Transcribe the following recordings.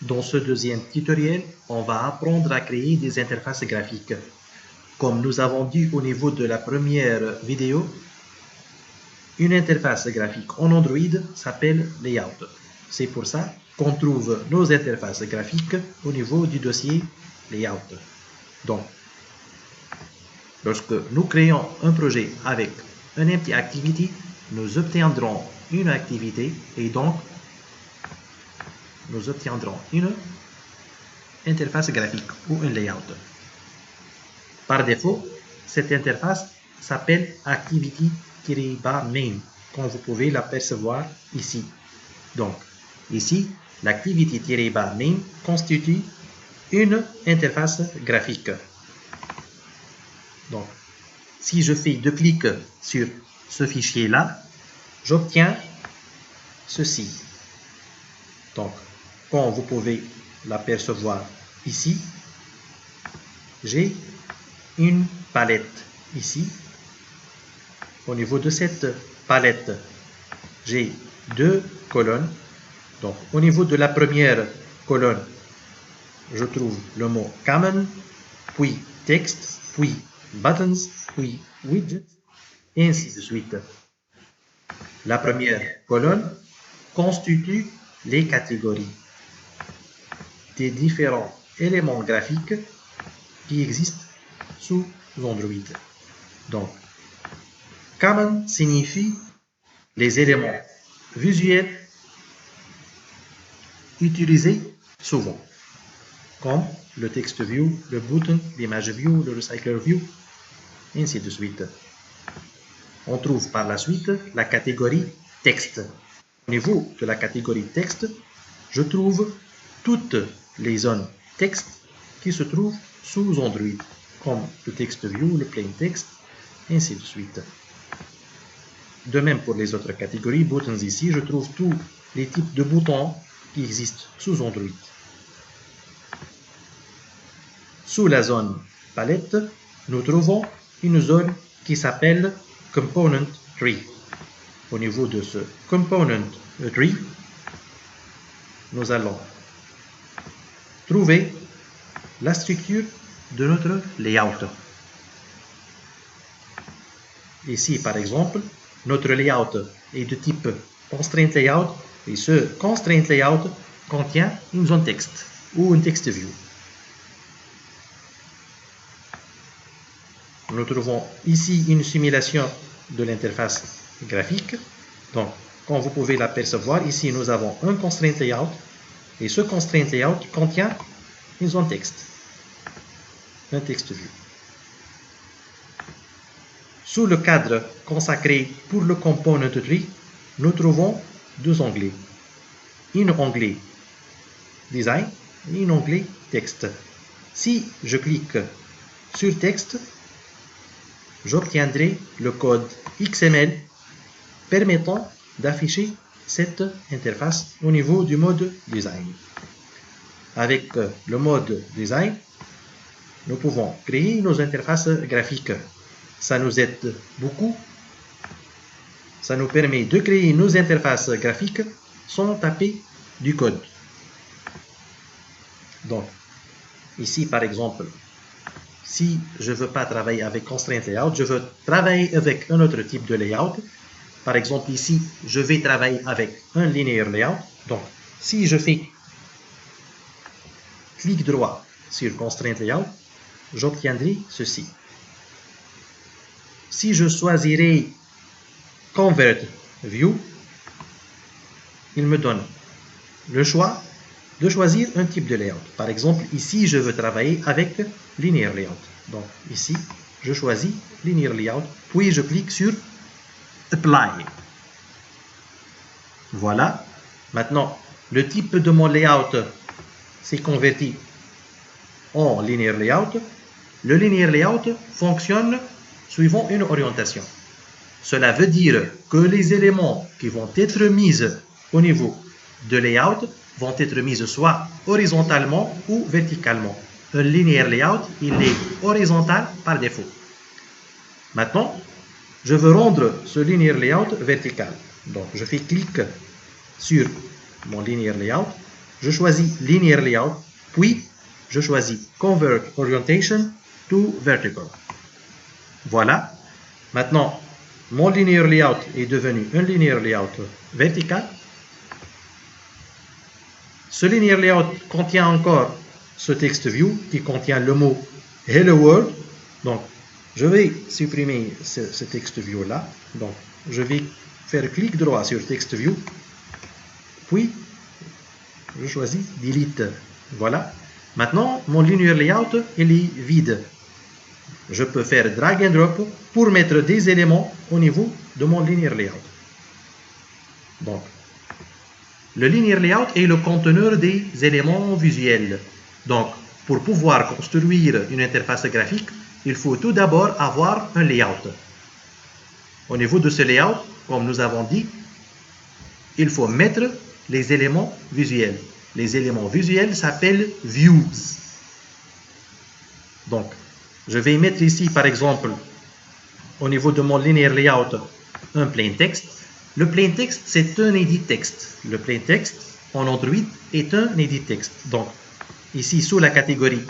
Dans ce deuxième tutoriel, on va apprendre à créer des interfaces graphiques. Comme nous avons dit au niveau de la première vidéo, une interface graphique en Android s'appelle Layout. C'est pour ça qu'on trouve nos interfaces graphiques au niveau du dossier Layout. Donc, lorsque nous créons un projet avec un empty activity, nous obtiendrons une activité et donc nous obtiendrons une interface graphique ou un layout. Par défaut, cette interface s'appelle activity-main, comme vous pouvez l'apercevoir ici. Donc, ici, l'activity-main constitue une interface graphique. Donc, si je fais deux clics sur ce fichier-là, j'obtiens ceci. Donc, comme vous pouvez l'apercevoir ici, j'ai une palette ici. Au niveau de cette palette, j'ai deux colonnes. Donc, au niveau de la première colonne, je trouve le mot common, puis texte, puis buttons, puis widgets, et ainsi de suite. La première colonne constitue les catégories des différents éléments graphiques qui existent sous Android. Donc, common signifie les éléments visuels utilisés souvent, comme le text view, le button, l'image view, le recycler view, et ainsi de suite. On trouve par la suite la catégorie texte. Au niveau de la catégorie texte, je trouve toutes les zones texte qui se trouvent sous Android, comme le text view, le plain text, et ainsi de suite. De même pour les autres catégories, buttons ici, je trouve tous les types de boutons qui existent sous Android. Sous la zone palette, nous trouvons une zone qui s'appelle Component Tree. Au niveau de ce Component Tree, nous allons trouver la structure de notre layout. Ici, par exemple, notre layout est de type Constraint Layout et ce Constraint Layout contient une zone texte ou une text view. Nous trouvons ici une simulation de l'interface graphique. Donc, comme vous pouvez l'apercevoir, ici nous avons un Constraint Layout et ce Constraint Layout contient une zone texte, un text view. Sous le cadre consacré pour le Component Tree, nous trouvons deux onglets. Un onglet Design et un onglet Texte. Si je clique sur Texte, j'obtiendrai le code XML permettant d'afficher cette interface au niveau du mode Design. Avec le mode Design, nous pouvons créer nos interfaces graphiques. Ça nous aide beaucoup. Ça nous permet de créer nos interfaces graphiques sans taper du code. Donc, ici par exemple, si je ne veux pas travailler avec Constraint Layout, je veux travailler avec un autre type de layout. Par exemple, ici, je vais travailler avec un Linear Layout. Donc, si je fais clic droit sur Constraint Layout, j'obtiendrai ceci. Si je choisirais Convert View, il me donne le choix de choisir un type de layout. Par exemple, ici, je veux travailler avec Linear Layout. Donc, ici, je choisis Linear Layout, puis je clique sur Apply. Voilà. Maintenant, le type de mon layout s'est converti en Linear Layout. Le Linear Layout fonctionne suivant une orientation. Cela veut dire que les éléments qui vont être mis au niveau de layout vont être mis soit horizontalement ou verticalement. Un linear layout, il est horizontal par défaut. Maintenant, je veux rendre ce linear layout vertical. Donc, je fais clic sur mon linear layout je choisis Linear Layout, puis je choisis Convert Orientation to Vertical. Voilà. Maintenant, mon Linear Layout est devenu un Linear Layout vertical. Ce Linear Layout contient encore ce text view qui contient le mot Hello World. Donc, je vais supprimer ce text view là. Donc, je vais faire clic droit sur text view, puis je choisis delete. Voilà. Maintenant, mon linear layout il est vide. Je peux faire drag and drop pour mettre des éléments au niveau de mon linear layout. Donc, le linear layout est le conteneur des éléments visuels. Donc, pour pouvoir construire une interface graphique, il faut tout d'abord avoir un layout. Au niveau de ce layout, comme nous avons dit, il faut mettre les éléments visuels. Les éléments visuels s'appellent views. Donc, je vais mettre ici, par exemple, au niveau de mon linear layout, un plain text. Le plain text, c'est un edit text. Le plain text, en Android, est un edit text. Donc, ici, sous la catégorie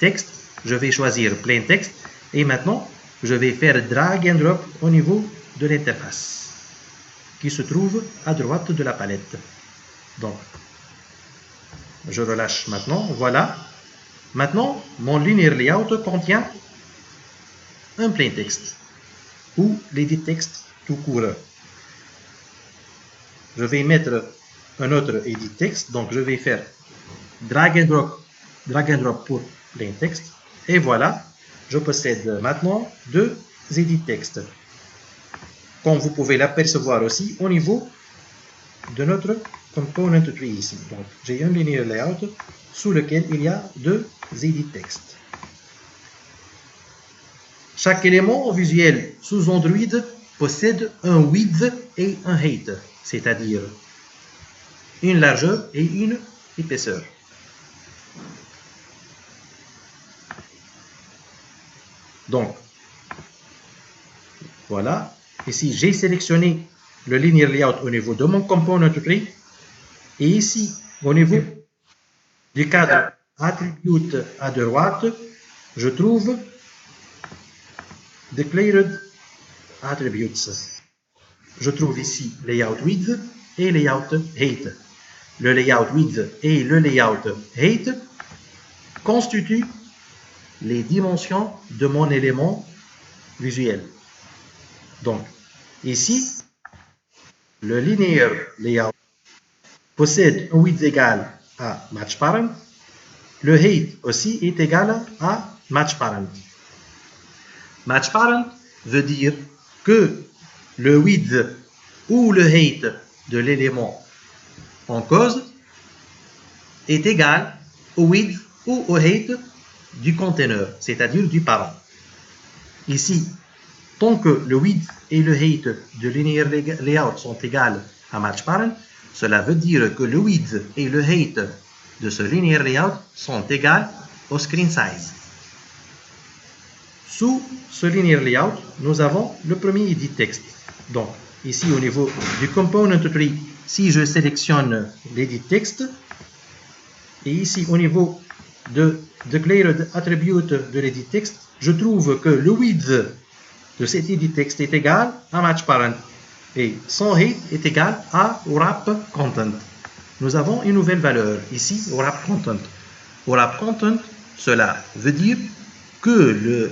texte, je vais choisir plain text. Et maintenant, je vais faire drag and drop au niveau de l'interface, qui se trouve à droite de la palette. Donc, je relâche maintenant. Voilà. Maintenant, mon linear layout contient un plain text ou l'edit text tout court. Je vais mettre un autre edit text. Donc, je vais faire drag and drop pour plain text. Et voilà, je possède maintenant deux edit text. Comme vous pouvez l'apercevoir aussi au niveau de notre component tree ici. Donc, j'ai un linear layout sous lequel il y a deux edit text. Chaque élément visuel sous Android possède un width et un height, c'est-à-dire une largeur et une épaisseur. Donc, voilà. Ici, j'ai sélectionné le linear layout au niveau de mon component tree. Et ici, au niveau du cadre attribute à droite, je trouve Declared Attributes. Je trouve ici Layout Width et Layout Height. Le Layout Width et le Layout Height constituent les dimensions de mon élément visuel. Donc, ici, le Linear Layout possède un width égal à match parent. Le height aussi est égal à match parent. Match parent veut dire que le width ou le height de l'élément en cause est égal au width ou au height du conteneur, c'est-à-dire du parent. Ici, tant que le width et le height de linear layout sont égales à match parent, cela veut dire que le width et le height de ce linear layout sont égales au screen size. Sous ce linear layout, nous avons le premier edit text. Donc, ici au niveau du component tree, si je sélectionne l'edit text, et ici au niveau de Declared Attribute de l'edit text, je trouve que le width de cet edit text est égal à match parent et son height est égal à wrap content. Nous avons une nouvelle valeur ici, wrap content. Wrap content, cela veut dire que le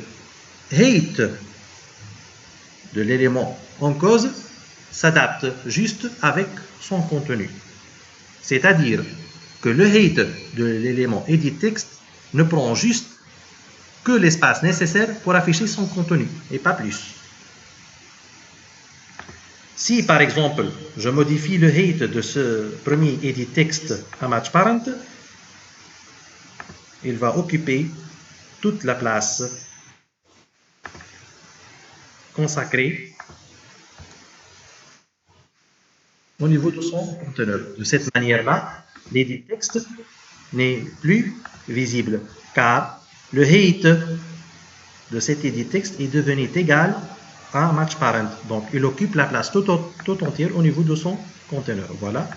height de l'élément en cause s'adapte juste avec son contenu. C'est-à-dire que le height de l'élément edit text ne prend juste que l'espace nécessaire pour afficher son contenu et pas plus. Si par exemple je modifie le height de ce premier edit text à match parent, il va occuper toute la place consacrée au niveau de son conteneur. De cette manière-là, l'edit text n'est plus visible car le height de cet edit text est devenu égal à match parent. Donc, il occupe la place tout entière au niveau de son conteneur. Voilà.